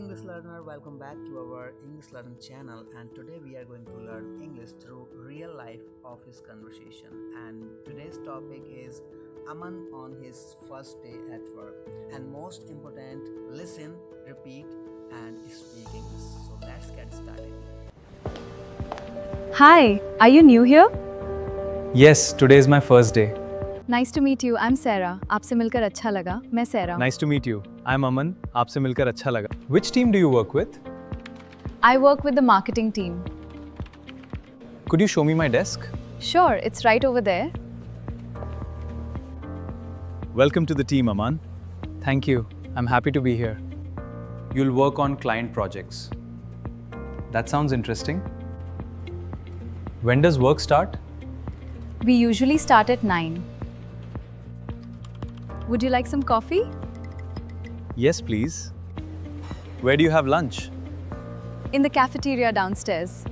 English learner, welcome back to our English learning channel, and today we are going to learn English through real life office conversation. And today's topic is Aman on his first day at work. And most important, listen, repeat, and speak English. So let's get started. Hi, are you new here? Yes, today is my first day. Nice to meet you. I'm Sarah. आपसे मिलकर अच्छा लगा. मैं Sarah. Nice to meet you. I'm Aman. आपसे मिलकर अच्छा लगा. Which team do you work with? I work with the marketing team. Could you show me my desk? Sure, it's right over there. Welcome to the team, Aman. Thank you. I'm happy to be here. You'll work on client projects. That sounds interesting. When does work start? We usually start at 9. Would you like some coffee? Yes, please. Where do you have lunch? In the cafeteria downstairs.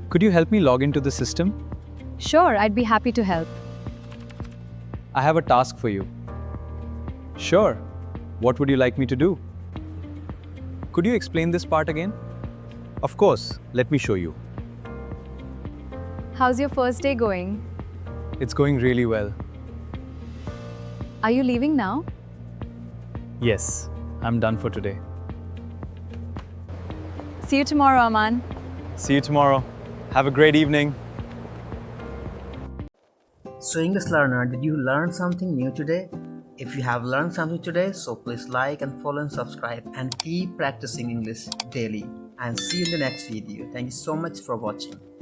Could you help me log into the system? Sure, I'd be happy to help. I have a task for you. Sure. What would you like me to do? Could you explain this part again? Of course. Let me show you. How's your first day going? It's going really well. Are you leaving now? Yes, I'm done for today. See you tomorrow, Aman. See you tomorrow. Have a great evening. So, English learner, did you learn something new today? If you have learned something today, so please like and follow and subscribe and keep practicing English daily. And see you in the next video. Thank you so much for watching.